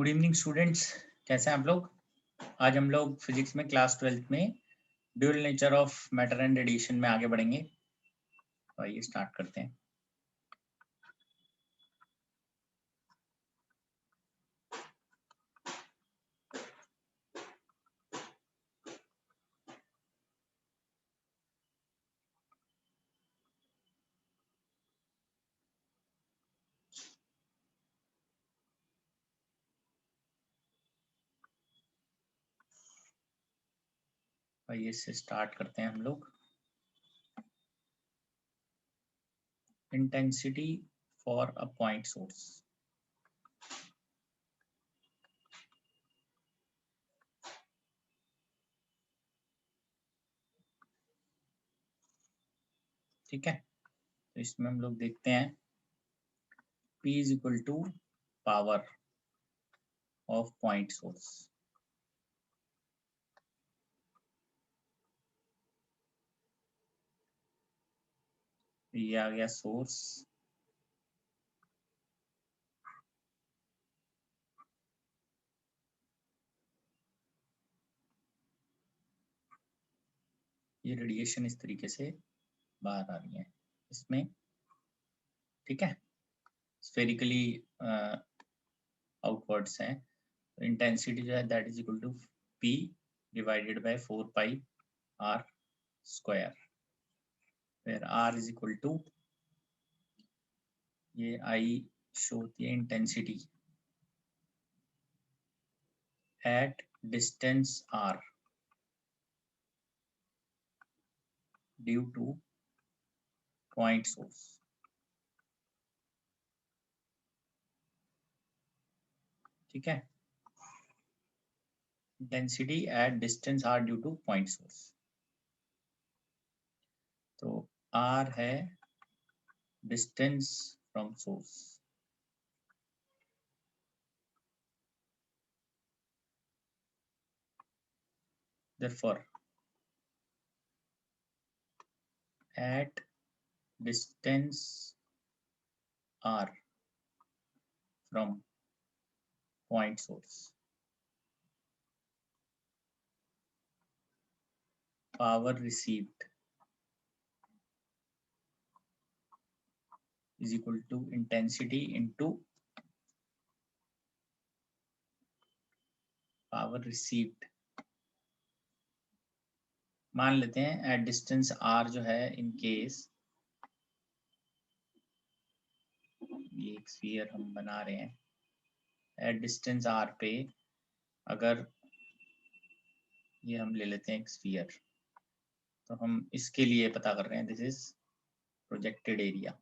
Good evening students, कैसे हैं आप लोग। आज हम लोग फिजिक्स में क्लास 12th में dual nature of matter and radiation में आगे बढ़ेंगे। तो आइए स्टार्ट करते हैं। आइए इससे स्टार्ट करते हैं हम लोग। Intensity for a point source. ठीक है, तो इसमें हम लोग देखते हैं P is equal to power of point source. ये आ गया सोर्स, ये रेडिएशन इस तरीके से बाहर आ रही है इसमें। ठीक है, स्फेरिकली आउटवर्ड्स है। इंटेंसिटी जो है that is equal to P divided by 4 pi R square, where R is equal to, ये I शो होती है intensity at distance R due to point source. ठीक है, intensity at distance R due to point source. तो R है distance from source, therefore at distance R from point source, power received is equal to intensity into power received। मान लेते हैं eight distance R जो है, in case ये एक sphere हम बना रहे हैं, एट डिस्टेंस R पे अगर ये हम ले लेते हैं एक स्फीयर, तो हम इसके लिए पता कर रहे हैं, this is projected area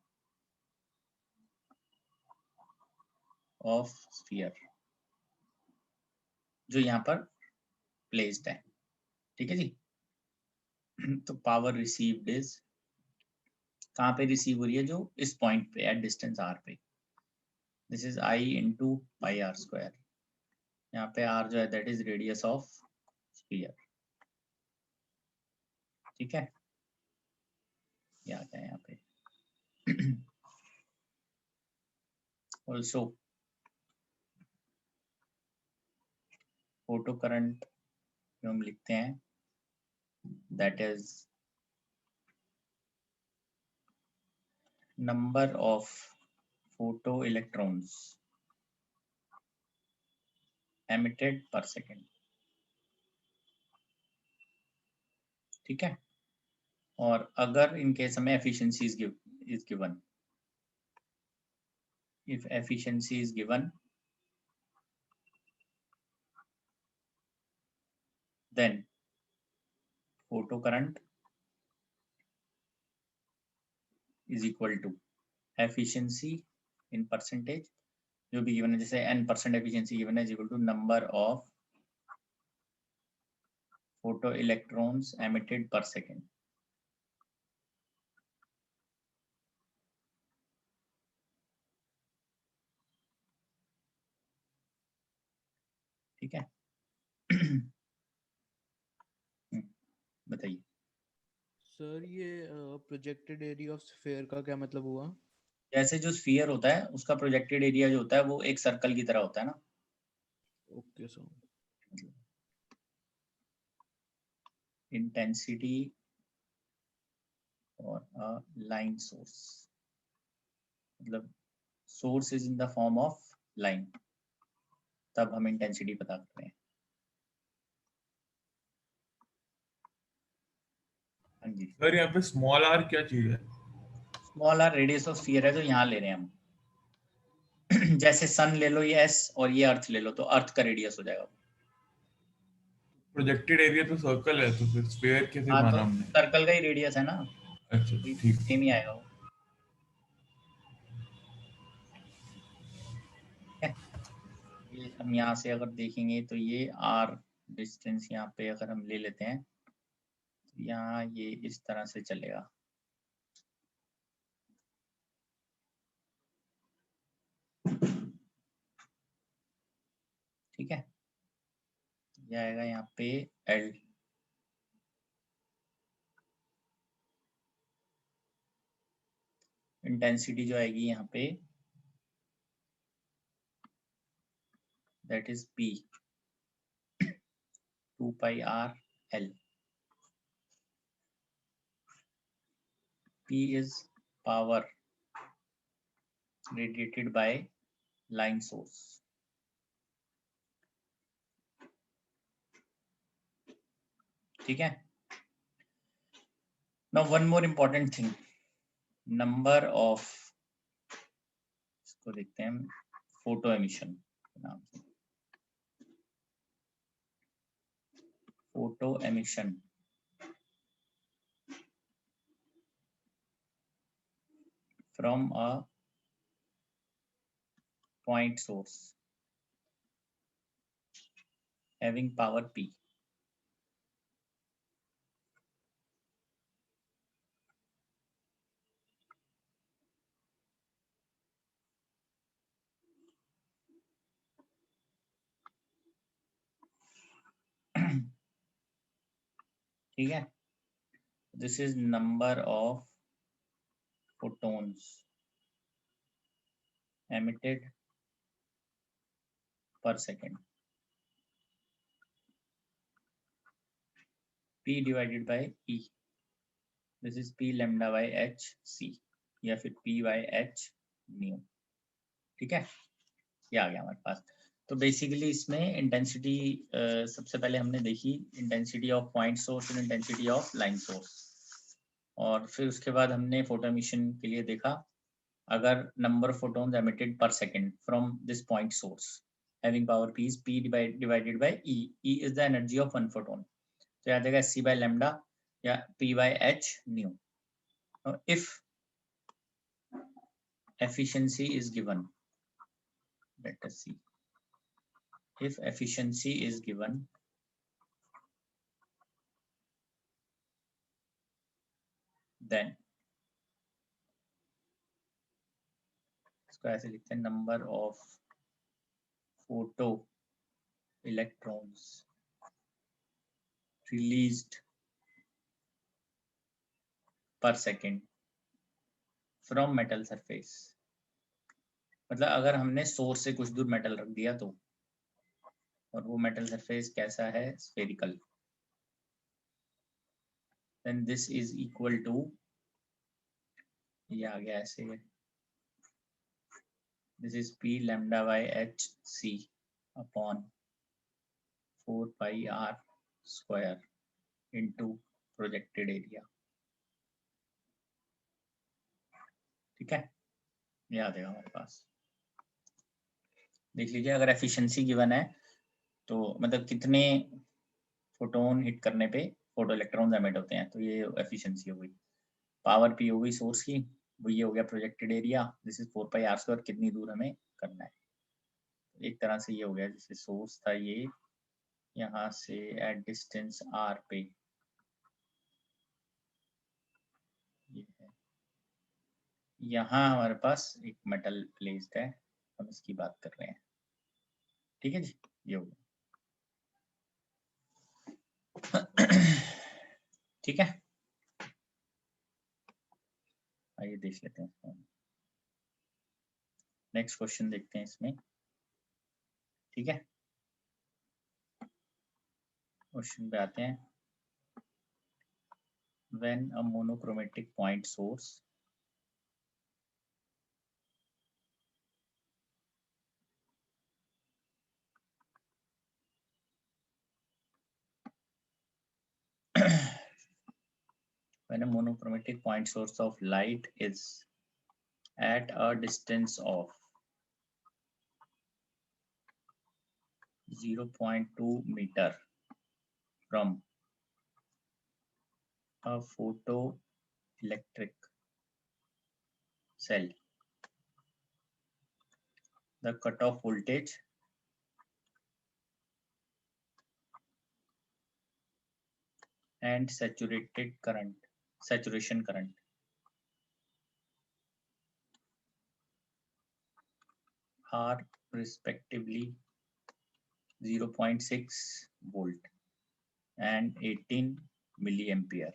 of sphere जो यहाँ पर प्लेस्ड है। ठीक है जी। तो पावर रिसीव्ड इज, कहाँ पे रिसीव हो रही है, जो इस पॉइंट पे एट डिस्टेंस R पे, this is I into pi R square. यहाँ पे R जो है that is radius of sphere. ठीक है, ये आ गया यहाँ पे। ऑल्सो फोटो करंट जो हम लिखते हैं that is number of photo electrons emitted per second. ठीक है, और अगर इन केस हमें efficiency is given, if efficiency is given then photo current is equal to efficiency in percentage जो भी गिवन है, जैसे n% एफिशिएंसी गिवन है, is equal to number of photo electrons emitted per second. ठीक है। बताइए sir, ये projected area of sphere का क्या मतलब हुआ? जैसे जो स्फीयर होता है उसका प्रोजेक्टेड एरिया जो होता है वो एक सर्कल की तरह होता है ना, ओके सर। इंटेंसिटी और अ लाइन सोर्स, मतलब source is in the form of line, तब हम इंटेंसिटी पता कर रहे हैं। हाँ जी, सर यहाँ पे स्मॉल आर क्या चीज है? Small R radius of sphere है, तो यहाँ ले रहे हैं हम। जैसे सन ले लो ये एस, और ये अर्थ ले लो, तो अर्थ का रेडियस हो जाएगा। प्रोजेक्टेड एरिया तो सर्कल है, तो फिर स्फीयर कैसे हाँ, तो माना हमने? सर्कल का ही रेडियस है ना, अच्छा ठीक है। सेम ही आएगा वो। ठीक है? ये हम यहाँ से अगर देखेंगे तो ये आर डिस्टेंस यहाँ पे अगर हम ले लेते हैं, तो यहाँ ये इस तरह से चलेगा। ठीक है, ये आएगा यहाँ पे एल। इंटेंसिटी जो आएगी यहाँ पे, that is P, 2 pi R L. P is power radiated by line source. ठीक है। Now one more important thing, number of, इसको देखते हैं फोटो एमिशन के नाम से। Photo emission from a point source having power P. ठीक है, this is number of photons emitted per second, P divided by E, this is P lambda by H C, या फिर P by H mu। ठीक है, ये आ गया हमारे पास। तो बेसिकली इसमें इंटेंसिटी सबसे पहले हमने देखी, इंटेंसिटी ऑफ पॉइंट सोर्स और इंटेंसिटी ऑफ लाइन सोर्स, और फिर उसके बाद हमने फोटो एमिशन के लिए देखा, अगर नंबर ऑफ फोटोन्स एमिटेड पर second from this point source having power P is P divided by E, E is the energy of one photon, तो याद आएगा C by lambda या P by H nu। If efficiency is given, let us see, if efficiency is given, then इसको ऐसे लिखते हैं, number of photo electrons released पर second from metal surface. मतलब अगर हमने सोर्स से कुछ दूर मेटल रख दिया तो, और वो मेटल सरफेस कैसा है, spherical, then this is equal to, ये आ गया ऐसे, this is P lambda by H C upon 4 pi R square into projected area. ठीक है, ये आ जाएगा हमारे पास। देख लीजिए, अगर एफिशिएंसी गिवन है तो मतलब कितने फोटोन हिट करने पे फोटो इलेक्ट्रॉन्स एमिट होते हैं, तो ये एफिशिएंसी हो गई। पावर P हो गई सोर्स की, वो ये हो गया projected area, this is 4 pi R square, कितनी दूर हमें करना है। एक तरह से ये हो गया, जैसे सोर्स था ये, यहाँ से एट डिस्टेंस R पे ये है, यहाँ हमारे पास एक मेटल प्लेस्ड है, हम इसकी बात कर रहे हैं। ठीक है जी, ये हो गया। ठीक है, आइए देख लेते हैं, नेक्स्ट क्वेश्चन देखते हैं इसमें। ठीक है, क्वेश्चन पे आते हैं. When a monochromatic point source when a monochromatic point source of light is at a distance of 0.2 meter from a photoelectric cell, the cutoff voltage and saturation current are respectively 0.6 volt and 18 milliampere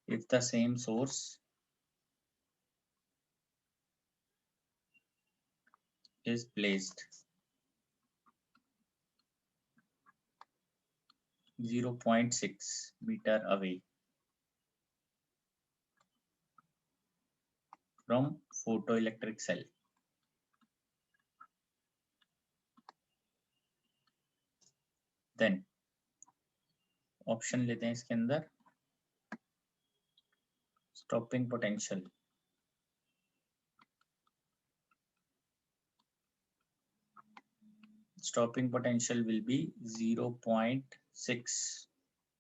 if the same source is placed 0.6 meter away from photoelectric cell. Then option लेते हैं इसके अंदर. Stopping potential will be 0.6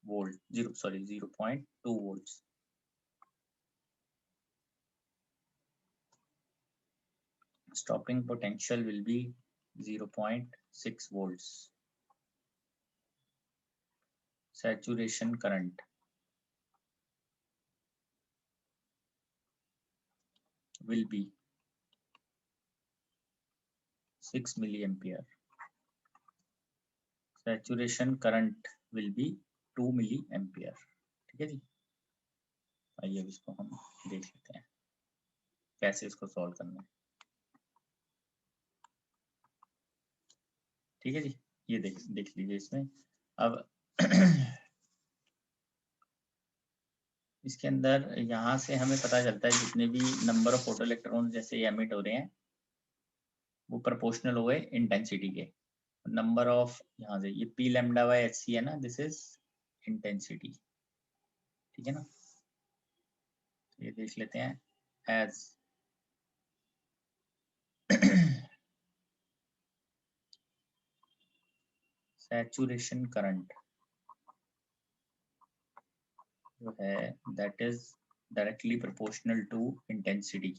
volt 0.2 volts. Stopping potential will be 0.6 volts. Saturation current will be 6 milliampere. Saturation current will be 2 milliampere. ठीक है जी. आइए अब इसको हम देख लेते हैं कैसे इसको सॉल्व करना है. ठीक है जी. ये देख लीजिए इसमें. अब इसके अंदर यहाँ से हमें पता चलता है जितने भी नंबर ऑफ फोटो इलेक्ट्रॉन जैसे एमिट हो रहे हैं वो प्रोपोर्शनल हो गए इंटेंसिटी के. नंबर ऑफ यहाँ से ये P lambda by H C है ना, दिस इज इंटेंसिटी. ठीक है ना. ये देख लेते हैं एज सैचुरेशन करंट जो है that is directly proportional to intensity.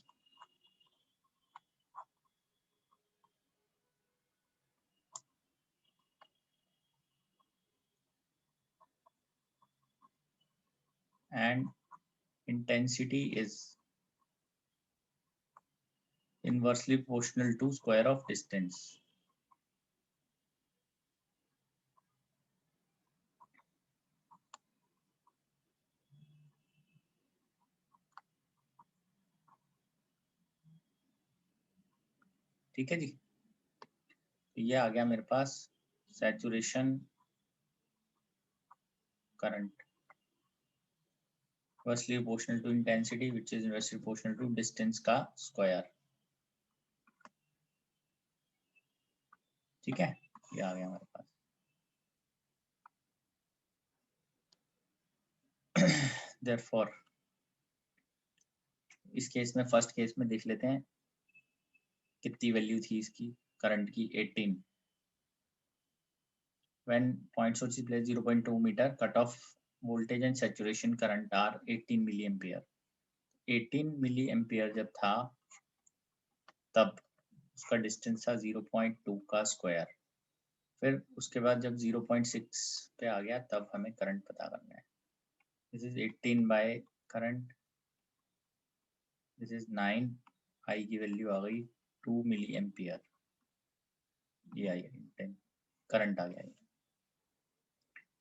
And intensity is inversely proportional to square of distance. ठीक है जी. तो ये आ गया मेरे पास saturation current inversely proportional to intensity which is inversely proportional to distance का स्क्वायर. ठीक है. ये आ गया हमारे पास. Therefore इस केस में फर्स्ट केस में देख लेते हैं कितनी वैल्यू थी इसकी करंट की. 18. When point source is placed 0.2 meter, cutoff voltage and saturation current are 18 milliampere. 18 milliampere जब था तब उसका डिस्टेंस था 0.2 का स्क्वायर. फिर उसके बाद जब 0.6 पे आ गया तब हमें करंट पता करना है. This is 18 by current, this is 9. आई की वैल्यू आ गई 2 मिली एम्पियर. ये आई 10 करंट आ गया.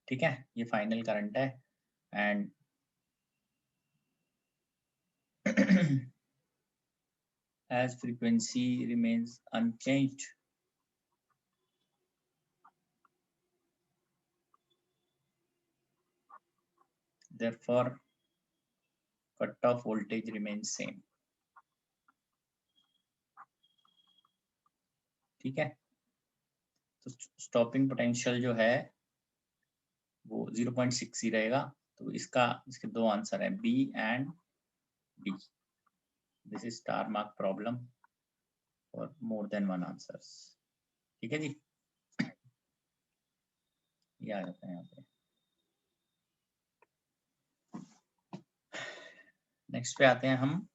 ठीक है. ये फाइनल करंट है. And as frequency remains unchanged, therefore cutoff voltage remains same. ठीक है, तो स्टॉपिंग पोटेंशियल जो है वो 0.6 ही रहेगा। तो इसके दो आंसर है, B and D. This is star mark problem और मोर देन वन आंसर्स। ठीक है जी, ये आ जाता है यहाँ पे। नेक्स्ट पे आते हैं हम।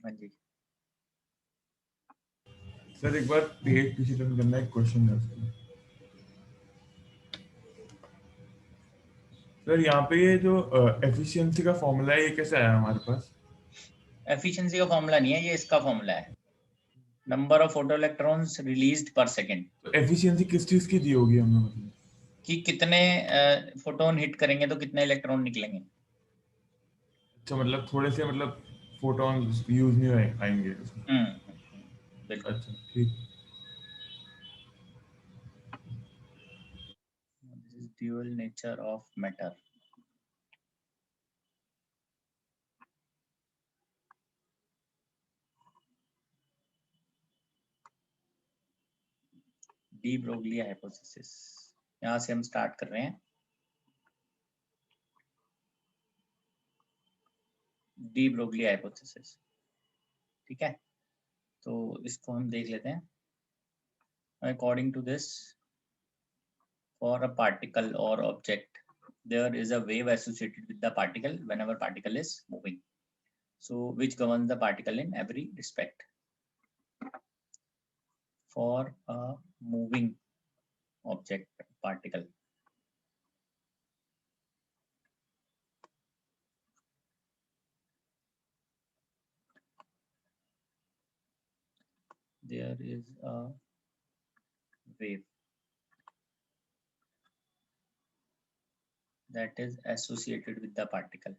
हाँ जी सर एक बार पेज पीछे टर्न करना, एक क्वेश्चन है उसमें। सर यहाँ पे ये जो एफिशिएंसी का फॉर्मूला है, ये कैसे आया हमारे पास? एफिशिएंसी का फॉर्मूला नहीं है ये, इसका फॉर्मूला है, number of photo electrons released पर सेकेंड। तो एफिशिएंसी किस चीज की दी होगी हमें, मतलब कि कितने फोटोन हिट करेंगे तो कितने इलेक्ट्रॉन निकलेंगे। अच्छा, मतलब थोड़े से मतलब फोटोन यूज नहीं आएंगे उसमें। बिल्कुल। अच्छा ठीक। This is dual nature of matter. De Broglie hypothesis, यहाँ से हम स्टार्ट कर रहे हैं। डी ब्रोगली हाइपोथेसिस, ठीक है, तो इसको हम देख लेते हैं। According to this, for a particle or object, there is a wave associated with the particle whenever particle is moving, so which governs the particle in every respect. For a moving object particle, there is a wave that is associated with the particle,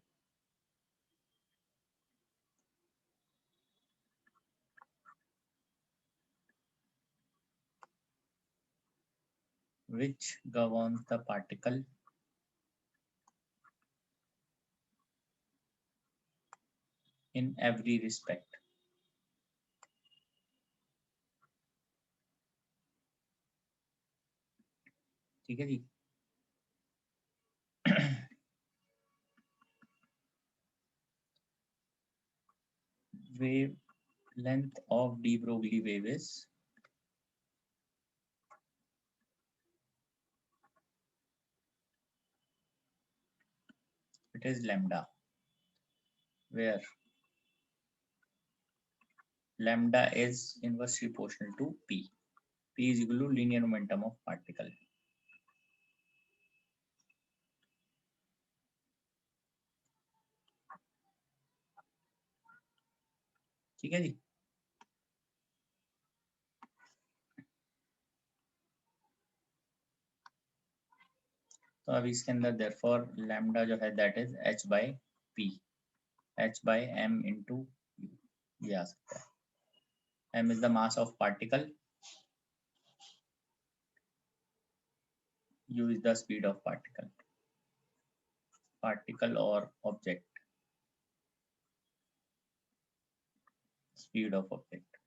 which governs the particle in every respect. ठीक है जी। Wavelength of de Broglie wave is it is lambda, where lambda is inversely proportional to p. P is equal to linear momentum of particle. ठीक है जी। तो अब इसके अंदर therefore lambda जो है that is h by p, h by m into u, ये आ सकता है। m is the mass of particle, u is the speed of particle, particle or object, speed of object।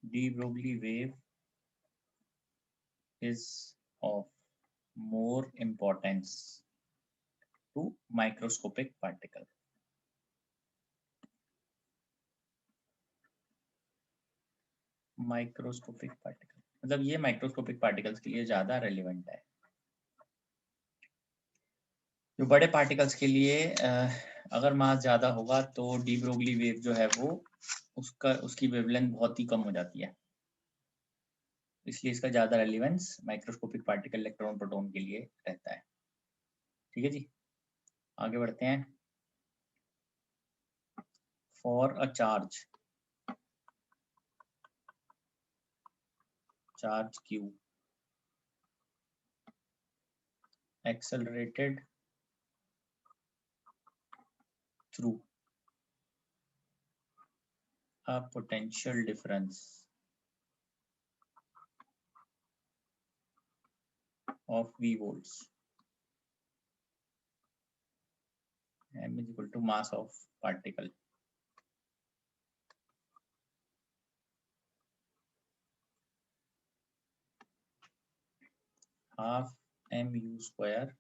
de Broglie wave is of more importance to microscopic particle। Microscopic particle मतलब ये microscopic particles के लिए ज्यादा relevant है। जो बड़े particles के लिए अगर मास ज्यादा होगा तो डी ब्रोगली वेव जो है वो उसकी वेवलेंथ बहुत ही कम हो जाती है, इसलिए इसका ज्यादा relevance microscopic particle electron proton के लिए रहता है। ठीक है जी, आगे बढ़ते हैं। For a charge Q accelerated through a potential difference of V volts. M is equal to mass of particle. Half mu square,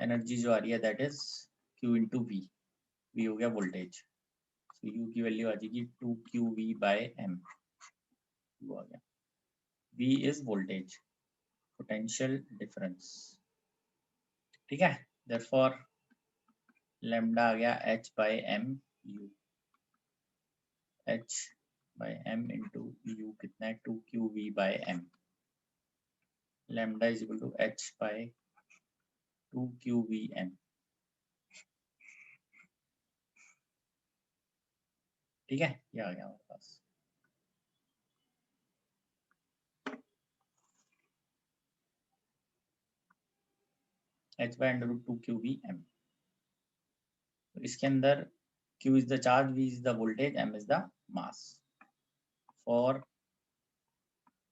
energy जो आ रही है that is Q into V. V हो गया वोल्टेज, तो U की value आ जाएगी 2QV by M. U आ गया. V is voltage, potential difference. ठीक है, देयरफॉर लैम्डा आ गया H by M U. H by M into U कितना है 2QV by M. Lambda is equal to H by 2QVM. ठीक है, ये आ गया हमारे पास. H by under root 2QVM. तो इसके अंदर Q is the charge, V is the voltage, M is the mass. For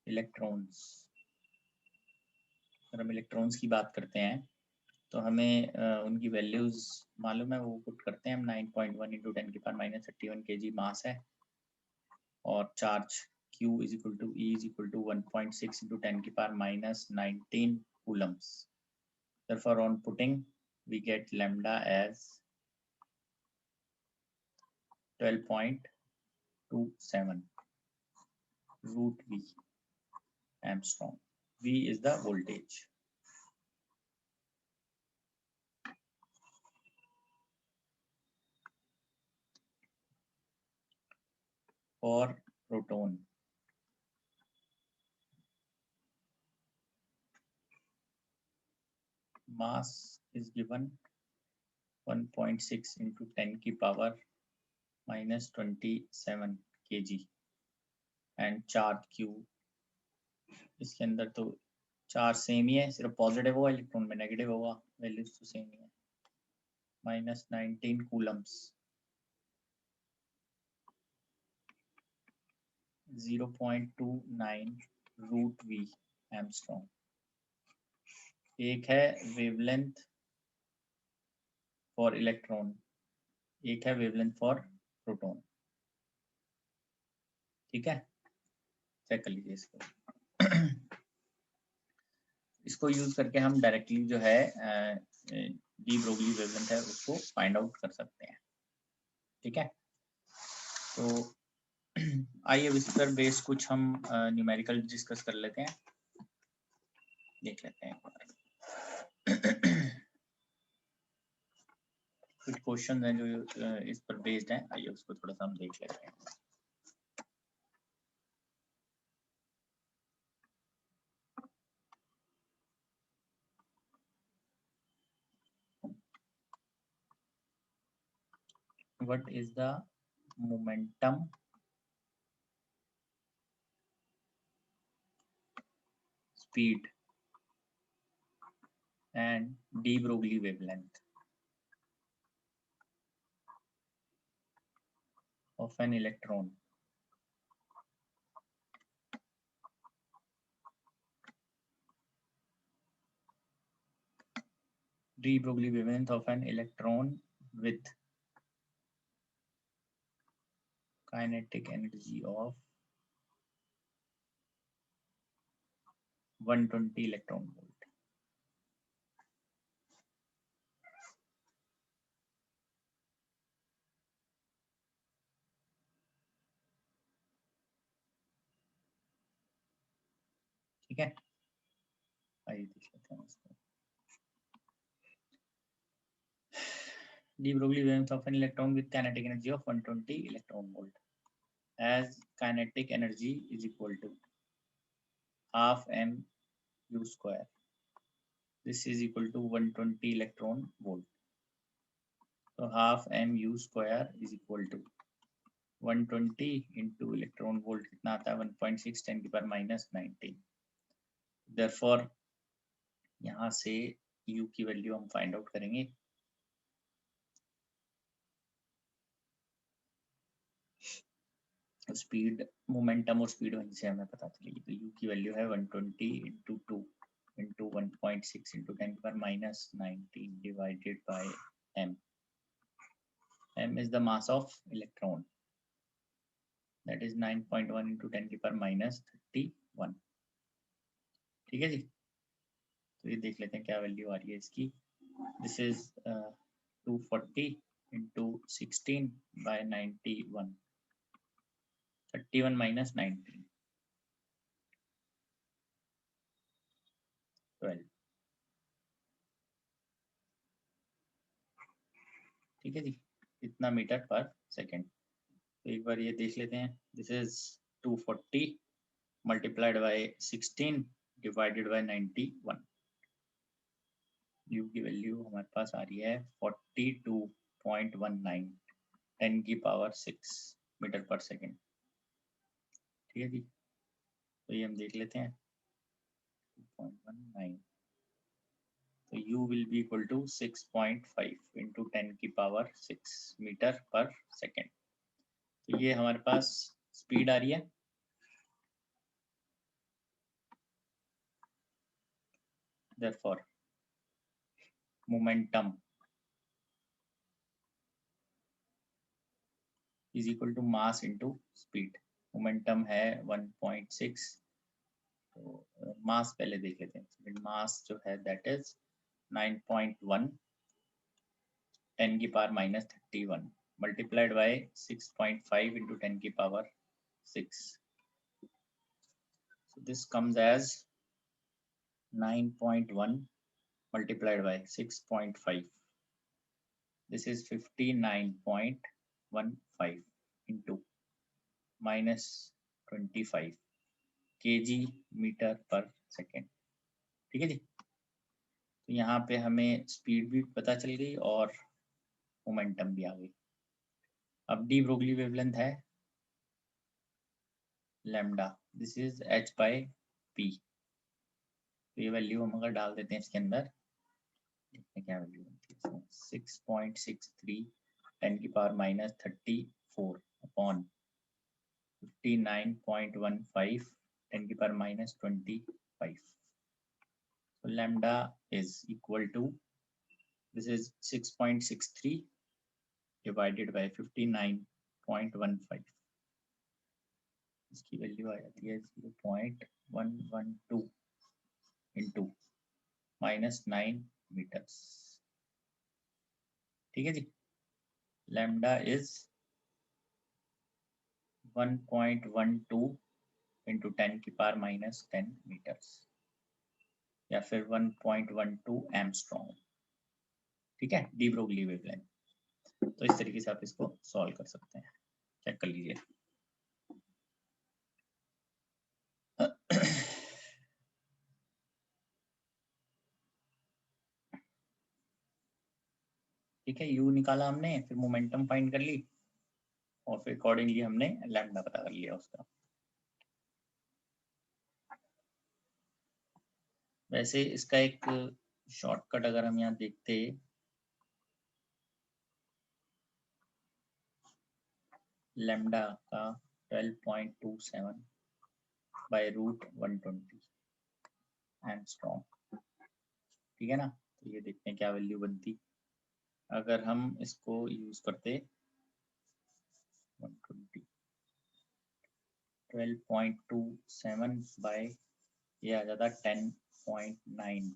electrons, अगर हम इलेक्ट्रॉन्स की बात करते हैं तो हमें उनकी वैल्यूज मालूम है, वो पुट करते हैं हम. 9.1 इंटू 10 की पावर माइनस 31 kg मास है, और charge Q is equal to E is equal to 1.6 into 10 की power minus 19 coulombs. Therefore, on putting, we get lambda as 12.27 root V Armstrong. V is the voltage. For proton, mass is given 1.6 into 10 की power minus 27 kg and charge Q. इसके अंदर तो charge same ही है, सिर्फ positive हुआ, electron में negative हुआ, वैल्यूज तो सेम ही है. Minus 19 coulombs, 0.29 root V angstrom. एक है वेवलेंथ फॉर इलेक्ट्रॉन, एक है वेवलेंथ फॉर प्रोटॉन. ठीक है, चेक कर लीजिए इसको. इसको यूज करके हम डायरेक्टली जो है डी ब्रोगली वेवलेंथ है उसको फाइंड आउट कर सकते हैं. ठीक है, तो आइए इस पर बेस कुछ हम न्यूमेरिकल डिस्कस कर लेते हैं, देख लेते हैं. कुछ क्वेश्चन हैं जो इस पर बेस्ड हैं, आइए उसको थोड़ा सा हम देख लेते हैं. What is the momentum speed and de Broglie wavelength of an electron? De Broglie wavelength of an electron with kinetic energy of 120 electron volt. ठीक है, आइए देख लेते हैं इसको. De Broglie wavelength of an electron with kinetic energy of 120 electron volt, as kinetic energy is equal to half mu square. This is equal to 120 electron volt. So half mu square is equal to 120 into electron volt कितना आता है 1.6 10 की power minus 19. Therefore यहाँ से U की value हम find out करेंगे. तो स्पीड मोमेंटम और स्पीड वहीं से हमें पता चलेगी। तो u की वैल्यू है 120 into 2 into 1.6 into 10⁻⁹ divided by m. m is the mass of electron, that is 9.1 into 10⁻31. ठीक है जी। तो ये देख लेते हैं क्या वैल्यू आ रही है इसकी। This is 240 into 16 by 91, 31 minus 19, 12। ठीक है जी, इतना मीटर पर सेकेंड। तो एक बार ये देख लेते हैं। This is 240 multiplied by 16 divided by 91। You की वैल्यू हमारे पास आ रही है 42.19, 10 की पावर 6 मीटर पर सेकेंड। ठीक है जी, तो ये हम देख लेते हैं 2.19। तो u will be equal to 6.5 into 10 की पावर 6 मीटर पर सेकेंड। तो ये हमारे पास स्पीड आ रही है। Therefore, momentum is equal to mass into speed. Momentum है 1.6, तो मास पहले देख लेते हैं। मास जो है दैट इज 9.1 10 की पावर -31 मल्टीप्लाइड बाय 6.5 इंटू 10 की power 6। So this comes as 9.1 multiplied by 6.5. This is 59.15 into -25 kg metre per second. ठीक है जी। तो यहाँ पे हमें स्पीड भी पता चल गई और मोमेंटम भी आ गई। अब डी ब्रोगली वेवलेंथ है lambda, this is h by p। तो ये वैल्यू हम अगर डाल देते हैं इसके अंदर, देखते हैं क्या वैल्यू बनती है। 6.63 10 की पावर -34 अपॉन 59.15 10 की power -25। So lambda is equal to, this is 6.63 divided by 59.15। इसकी वैल्यू आ जाती है 0.112 इंटू -9 मीटर्स। ठीक है जी। लैम्डा इज 1.12 इंटू 10 की पावर -10 मीटर्स, या फिर 1.12 एंगस्ट्रॉम। ठीक है, डी ब्रोगली वेवलेंथ। तो इस तरीके से आप इसको सॉल्व कर सकते हैं। चेक कर लीजिए। ठीक है, यू निकाला हमने, फिर मोमेंटम फाइंड कर ली और फिर अकॉर्डिंगली हमने लैम्डा पता कर लिया उसका। वैसे इसका एक शॉर्टकट अगर हम यहाँ देखते, लैम्डा का 12.27 बाय रूट 120 एंगस्ट्रॉम। ठीक है ना। तो ये देखते हैं क्या वैल्यू बनती अगर हम इसको यूज करते। 120 12.27 बाय ये आ जाता 10.9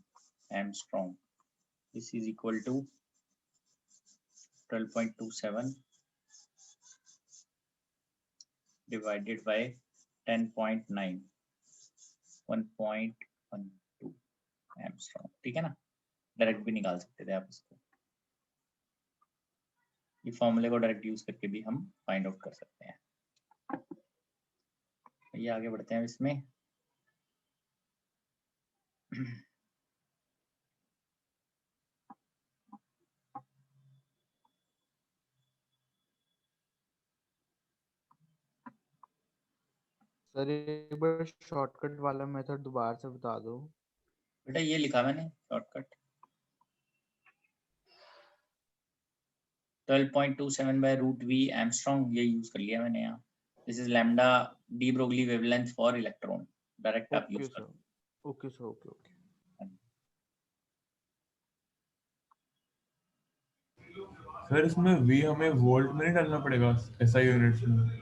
angstrom. This is equal to 12.27 divided by 10.9, 1.12 angstrom. ठीक है ना। डायरेक्ट भी निकाल सकते थे आप इसको, ये फॉर्मूले को डायरेक्ट यूज करके भी हम फाइंड आउट कर सकते हैं। ये आगे बढ़ते हैं इसमें। सर एक बार शॉर्टकट वाला मेथड दोबारा से बता दो। बेटा ये लिखा मैंने shortcut 12.27 by root v angstrom, ये यूज कर लिया मैंने यहाँ। This is lambda de Broglie wavelength for electron, direct आप ओके यूज सर, करो। Okay sir, okay okay. Sir इसमें वी हमें वोल्ट में नहीं डालना पड़ेगा, एसआई यूनिट्स में?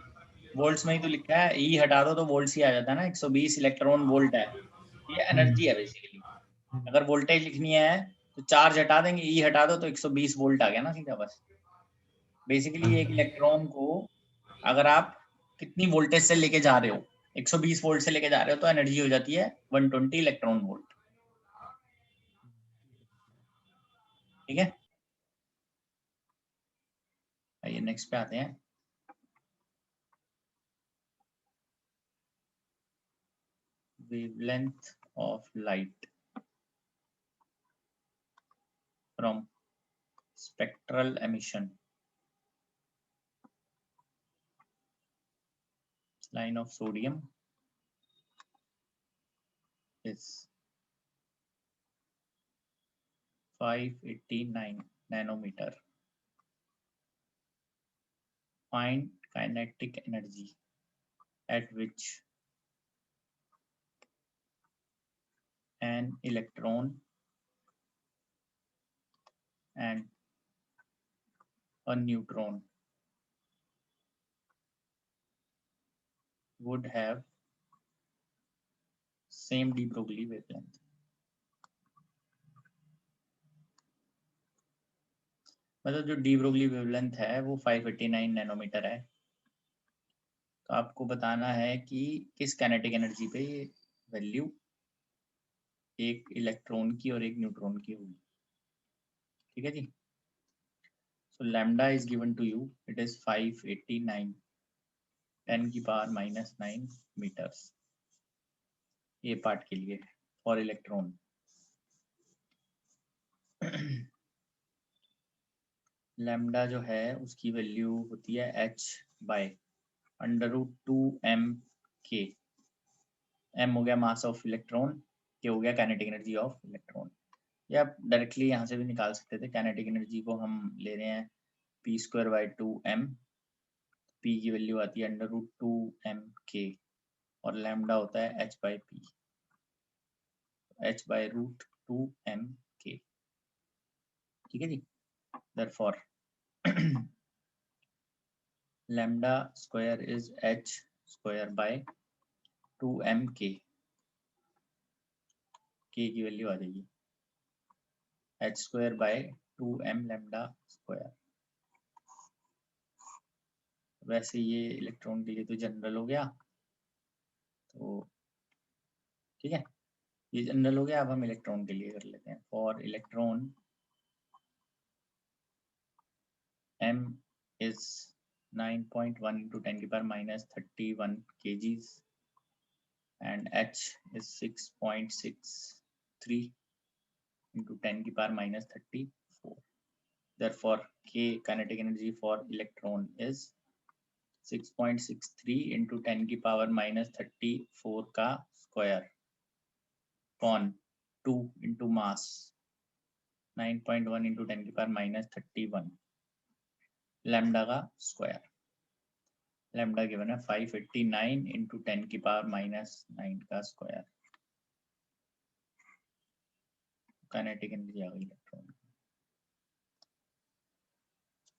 वोल्ट्स में ही तो लिखा है, ई हटा दो तो वोल्ट्स ही आ जाता है ना। 120 इलेक्ट्रॉन वोल्ट है, ये एनर्जी है बेसिकली। अगर वोल्टेज लिखनी है तो चार्ज हटा देंगे, ई हटा दो तो 120 वोल्ट आ गया ना सीधा। बस बेसिकली एक इलेक्ट्रॉन को अगर आप कितनी वोल्टेज से लेके जा रहे हो, 120 वोल्ट से लेके जा रहे हो तो एनर्जी हो जाती है 120 इलेक्ट्रॉन वोल्ट। ठीक है, आइए नेक्स्ट पे आते हैं। wavelength of light from spectral emission, line of sodium is 589 nanometer. Find kinetic energy at which an electron and a neutron would have same de Broglie wavelength. मतलब जो डी ब्रोगली वेवलेंथ है वो 589 nanometre है। तो आपको बताना है कि किस काइनेटिक एनर्जी पे ये वैल्यू एक इलेक्ट्रॉन की और एक न्यूट्रॉन की होगी। ठीक है जी। So lambda is given to you, it is 589 10 की पावर -9 मीटर्स, ये पार्ट के लिए फॉर इलेक्ट्रॉन। लैम्डा जो है उसकी वैल्यू होती है h/√2m(k). m हो गया मास ऑफ इलेक्ट्रॉन, k हो गया काइनेटिक एनर्जी ऑफ इलेक्ट्रॉन। या आप डायरेक्टली यहाँ से भी निकाल सकते थे। काइनेटिक एनर्जी को हम ले रहे हैं p²/2m, p की वैल्यू आती है √2m(k) और लैम्डा होता है h/p, h/√2m(k). ठीक है जी। Therefore lambda square is h²/2m(k). k की वैल्यू आ जाएगी h²/2m लैम्डा स्क्वायर। वैसे ये इलेक्ट्रॉन के लिए तो जनरल हो गया, तो ठीक है ये जनरल हो गया। अब हम इलेक्ट्रॉन के लिए कर लेते हैं। For electron m is 9.1 into 10 की power -31 kgs and h is 6.63 into 10 की power -34. Therefore k kinetic energy for electron is 6.63 into 10 की पावर -34 का स्क्वायर अपॉन 2 into मास 9.1 into 10 की पावर -31 लैम्डा का स्क्वायर। लैम्डा गिवन है 589 into 10 की power -9 का square. Kinetic energy आ गई इलेक्ट्रॉन।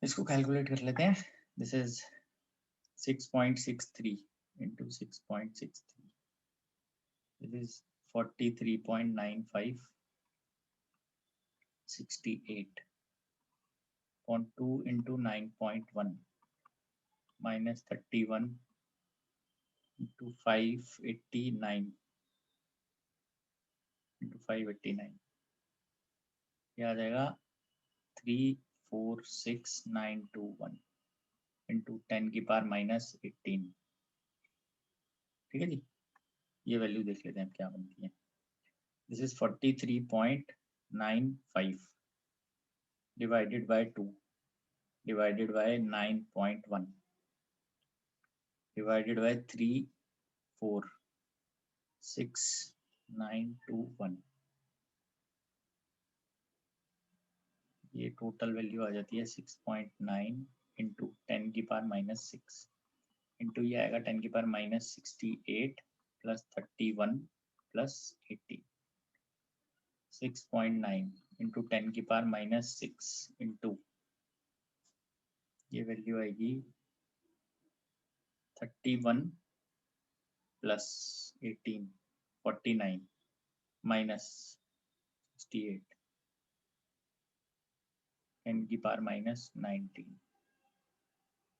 इसको कैलकुलेट कर लेते हैं। This is 6.63 into 6.63, this is 43.95, 68.2 into 9.1 -31 into 589 into 589, ये आ जाएगा 346,921 into 10 की पावर -18। ठीक है जी। ये वैल्यू देख लेते हैं क्या बनती है। This is 43.95 divided by 2 divided by 9.1 divided by 346,921। ये टोटल वैल्यू आ जाती है 6.9 into 10 की पावर -6 इंटू ये आएगा 10 की पावर -68 प्लस 31 प्लस 80, 6.9 इंटू 10 की पावर -6 इंटू ये वैल्यू आएगी 31 प्लस 18, 49 माइनस 68, 10 की power -19,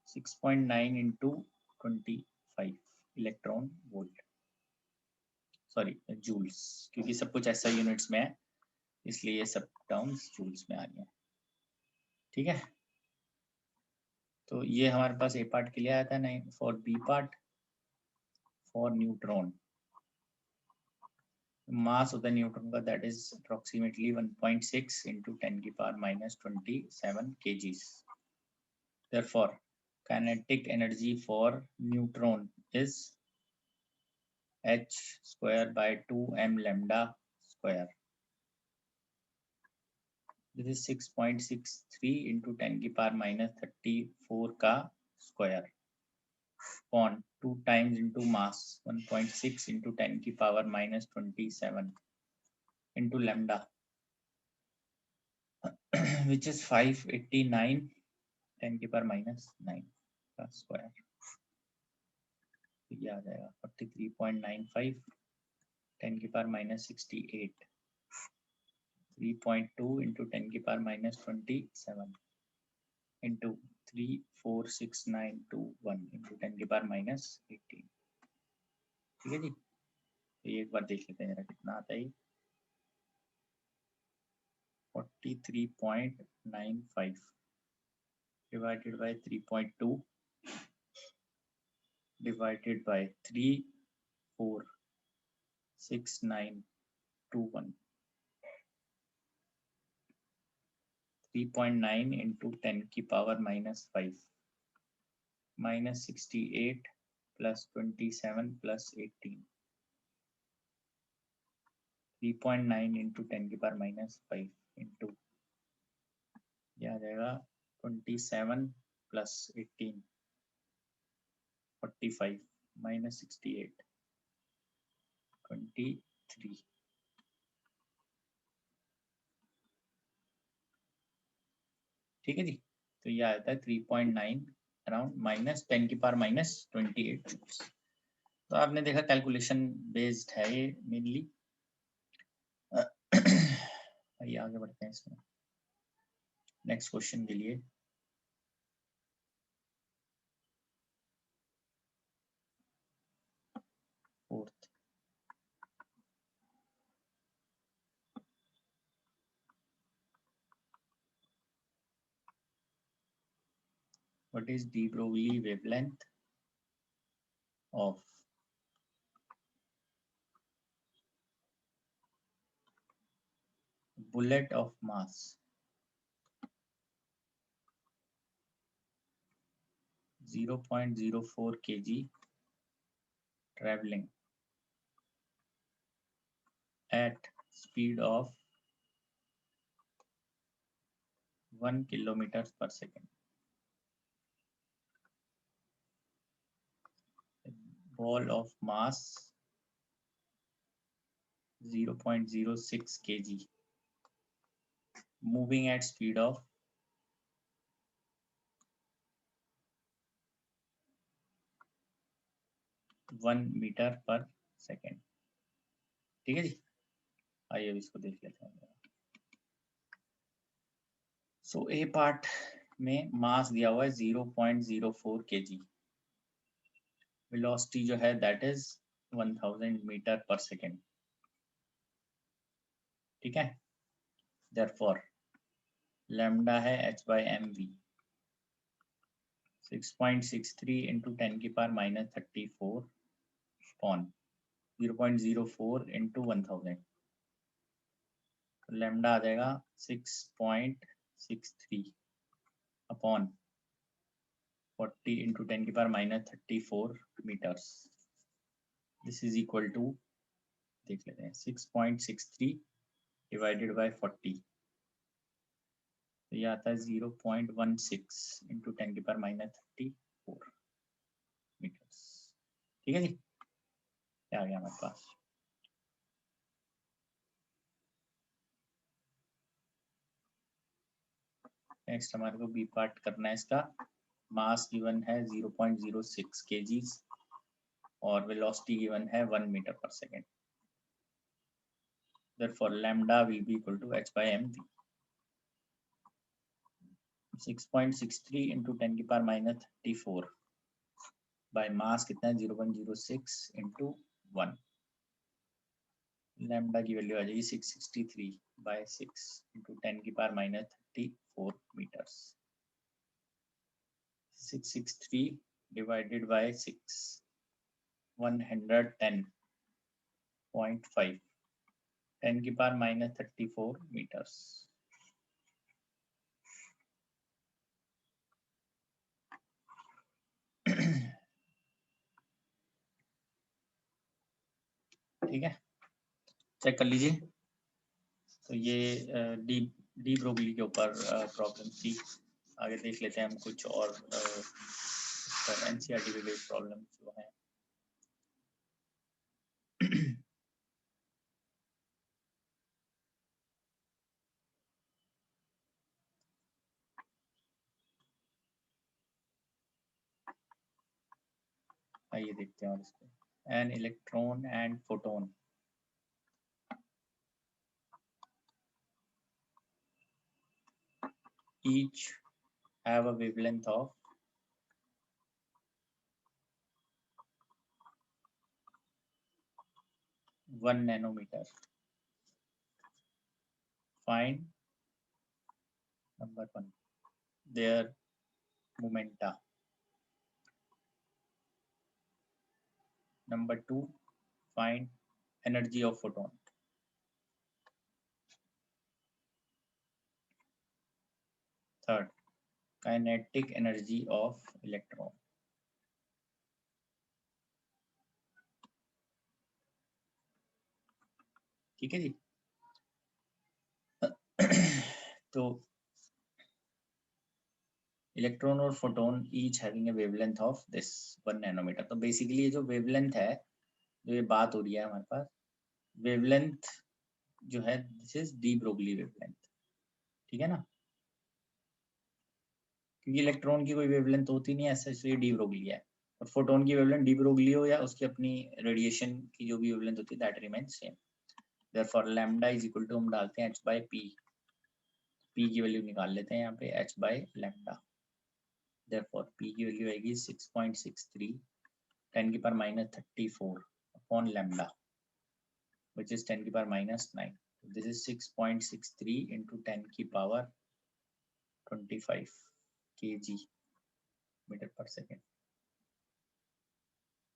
6.9 into 25 electron volt, sorry joules, क्योंकि सब कुछ ऐसा यूनिट्स में है इसलिए ये सब टर्म्स जूल्स में आ रही हैं। ठीक है, तो ये हमारे पास ए पार्ट के लिए आया था। नहीं, for B part, for neutron, mass of the neutron का दैट इज अप्रोक्सीमेटली 1.6 इंटू 10 की power -27 kgs। Therefore, kinetic energy for neutron is h square by 2m lambda square. This is 6.63 into 10 की power -34 का square upon 2 times into mass 1.6 into 10 की power -27 into lambda which is 589 10 की power -9 का square. ये आ जाएगा 43.95 10 की power -68 3.2 into 10 की power -27 into 346,921 into 10 की पावर -18। ठीक है जी, तो ये एक बार देख लेते हैं जरा कितना आता है। 43.95 divided by 3.2 divided by 346,921, 3.9 into 10 की पावर -5 -68 plus 27 plus 18, 3.9 into 10 की पावर -5 into ये आ जाएगा 27 plus 18 45 minus 68 23। ठीक है जी, तो ये आता है 3.9 अराउंड -10 की पावर -28 जूल्स। तो आपने देखा कैलकुलेशन बेस्ड है ये मेनली। आइए आगे बढ़ते हैं इसमें नेक्स्ट क्वेश्चन के लिए। Fourth, what is de Broglie wavelength of bullet of mass 0.04 kg traveling at speed of 1 kilometers per second. Ball of mass 0.06 kg moving at speed of 1 meter per second। ठीक है जी, आइए अब इसको देख लेते हैं। सो ए पार्ट में मास दिया हुआ है 0.04 kg, वेलोसिटी जो है that is 1000 metre per second. ठीक है, देयरफॉर लैम्डा है h/mv 6.63 into 10 की पावर -34 अपॉन 0.04 into 1000, लैम्डा आ जाएगा 6.63 अपॉन 40 into 10 की power -34 metres. This is equal to, देख लेते हैं, 6.63 डिवाइडेड बाय 40, तो ये आता है 0.16 into 10 की पावर -34 मीटर्स। ठीक है जी, क्या आ गया हमारे पास? नेक्स्ट हमारे को बी पार्ट करना है इसका। मास गिवन है 0.06 kgs और वेलोसिटी गिवन है 1 metre per second. Therefore lambda will be equal to h by mv। 6.63 into 10 की पावर माइनस 34 बाय मास कितना है 0.06 into 1। लैम्डा की वैल्यू आ जाएगी 663 बाय 6 into 10 की power minus 34 metres. 663 divided by 6 110.5 10 की पावर माइनस 34 मीटर्स। ठीक है, चेक कर लीजिए। तो ये डी ब्रोगली के ऊपर प्रॉब्लम थी। आगे देख लेते हैं हम कुछ और एनसीईआरटी बेस्ड प्रॉब्लम जो है। आइए देखते हैं इसको। An electron and photon each have a wavelength of 1 nanometer. Find number 1 their momenta. Number 2 find energy of photon. Third kinetic energy of electron. ठीक है जी। तो इलेक्ट्रॉन और photon each having a wavelength of this 1 nanometre. तो basically ये जो wavelength है, जो ये बात हो रही है हमारे पास, वेवलेंथ जो है this is D Broglie wavelength. ठीक है ना, क्योंकि इलेक्ट्रॉन की कोई वेवलेंथ होती नहीं है ऐसा, इसलिए डी ब्रोगली है। और फोटोन की वेवलेंथ डी ब्रोगली हो या उसकी अपनी रेडिएशन की जो भी वेवलेंथ होती है that remains same. Therefore lambda is equal to हम डालते हैं h बाय p। p की वैल्यू निकाल लेते हैं यहाँ पे h by lambda. Therefore p की वैल्यू आएगी 6.63 10 की power minus 34 upon lambda which is 10 की power minus 9। this is 6.63 into 10 की power 25 kg metre per second.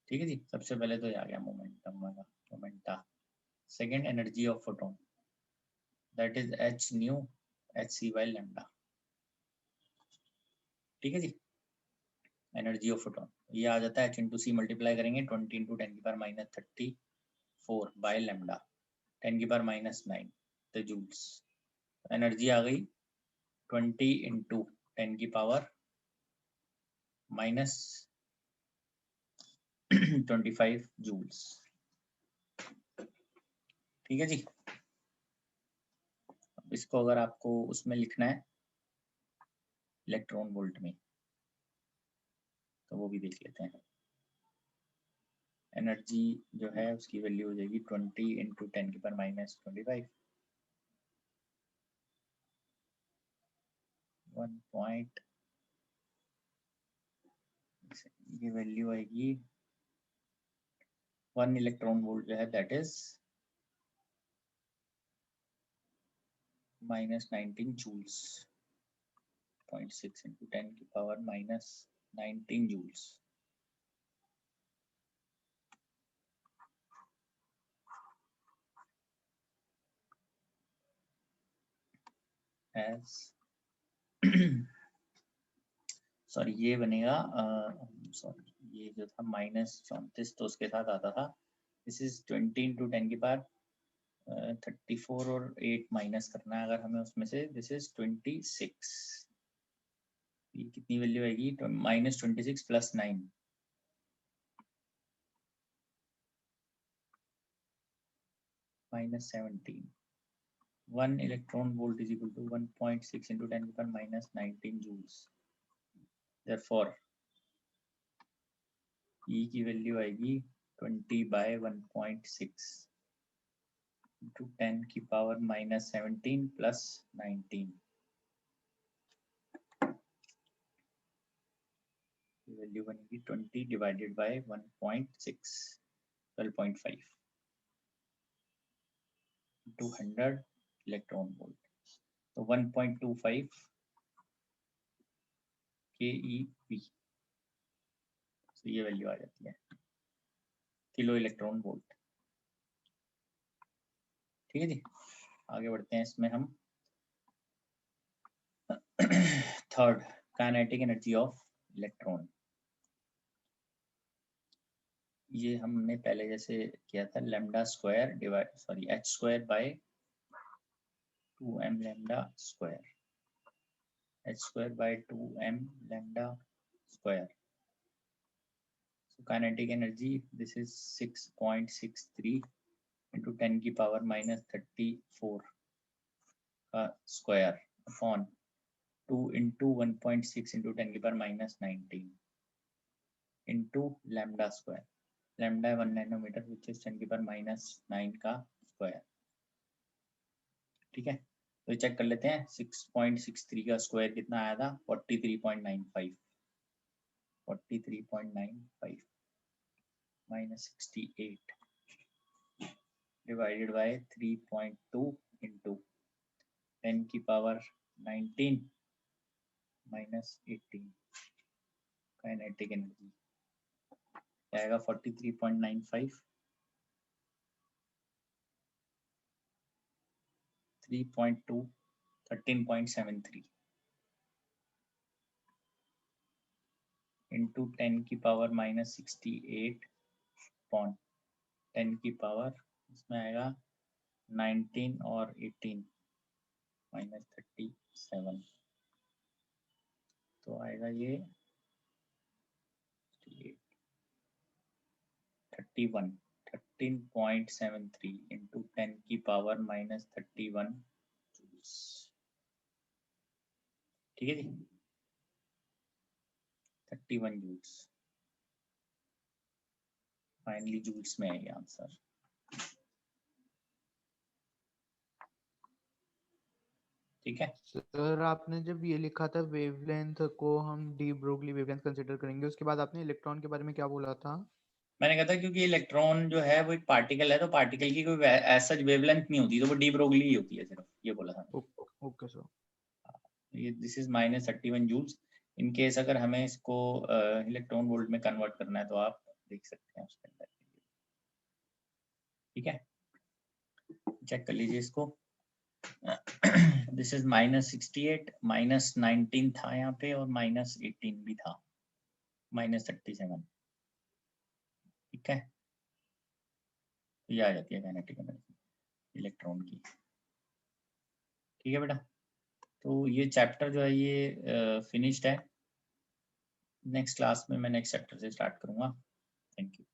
ठीक है जी, सबसे पहले तो ये आ गया मोमेंटम वाला momenta. Second energy of photon that is h new hc by lambda. ठीक है जी, एनर्जी ऑफ फोटोन ये आ जाता है h इंटू सी मल्टीप्लाई करेंगे 20 इंटू 10 की पावर माइनस 34 बाय लैम्डा 10 की पावर माइनस 9 तो जूल्स। एनर्जी आ गई 20 इंटू 10 की पावर माइनस 25 जूल्स। ठीक है जी, अब इसको अगर आपको उसमें लिखना है इलेक्ट्रॉन वोल्ट में तो वो भी देख लेते हैं। एनर्जी जो है उसकी वैल्यू हो जाएगी 20 इंटू 10 की पावर माइनस 25 1 पॉइंट ये वैल्यू आएगी 1 इलेक्ट्रॉन वोल्ट जो है that is minus 19 joules. 0.6 into 10 की power minus 19 joules. As sorry ये बनेगा सॉरी ये जो था माइनस 34 तो उसके साथ आता था। दिस इज 20 इंटू 10 की पावर 34 और 8 माइनस करना है अगर हमें उसमें से। This is 26। ये कितनी वैल्यू आएगी minus 26 plus 9 minus 17. 1 electron volt is equal to 1.6 into 10 to the power minus 19 joules. Therefore, E की वैल्यू आएगी 20 by 1.6 into 10 की पावर minus 17 plus 19. वैल्यू बनेगी 20 divided by 1.6, 12.5 into 100 electron volt. तो 1.25 keV, तो ये वैल्यू आ जाती है किलो इलेक्ट्रॉन वोल्ट। ठीक है जी, आगे बढ़ते हैं इसमें हम। Third, kinetic energy of electron. ये हमने पहले जैसे किया था lambda square divide h square by 2m lambda square, h square by 2m lambda square. So kinetic energy, this is 6.63 into 10 की पावर minus 34 का स्क्वायर अपॉन 2 into 1.6 into 10 की पावर minus 19 into lambda square. Lambda 1 nanometre which is 10 की पावर minus 9 का square. ठीक है, तो चेक कर लेते हैं 6.63 का स्क्वायर कितना आया था, 43.95 minus 68 divided by 3.2 into 10 की पावर 19 minus 18 काइनेटिक एनर्जी आएगा 43.95 3.2 13.73 into 10 की पावर minus 68 upon 10 की पावर इसमें आएगा 19 और 18 minus 37, तो आएगा ये 31 13.73 into 10 की पावर minus 31 जूल्स। ठीक है जी, 31 जूल्स फाइनली जूल्स में है ये आंसर। ठीक है सर, आपने जब ये लिखा था वेवलेंथ को हम डी ब्रोगली वेवलेंथ कंसीडर करेंगे, उसके बाद आपने इलेक्ट्रॉन के बारे में क्या बोला था? मैंने कहा था क्योंकि इलेक्ट्रॉन जो है वो एक पार्टिकल है, तो पार्टिकल की कोई ऐसा वेवलेंथ नहीं होती, तो वो डी ब्रोगली ही होती है सिर्फ, ये बोला था। Okay sir. ये this is minus 31 joules. In case अगर हमें इसको इलेक्ट्रॉन वोल्ट में कन्वर्ट करना है तो आप देख सकते हैं उसके अंदर। ठीक है, चेक कर लीजिए इसको। दिस इज minus 68 minus 19 था यहाँ पे और minus 18 भी था, minus 37। ठीक है, ये आ जाती है काइनेटिक एनर्जी इलेक्ट्रॉन की। ठीक है बेटा, तो ये चैप्टर जो है ये फिनिश्ड है। नेक्स्ट क्लास में मैं नेक्स्ट चैप्टर से स्टार्ट करूंगा। Thank you.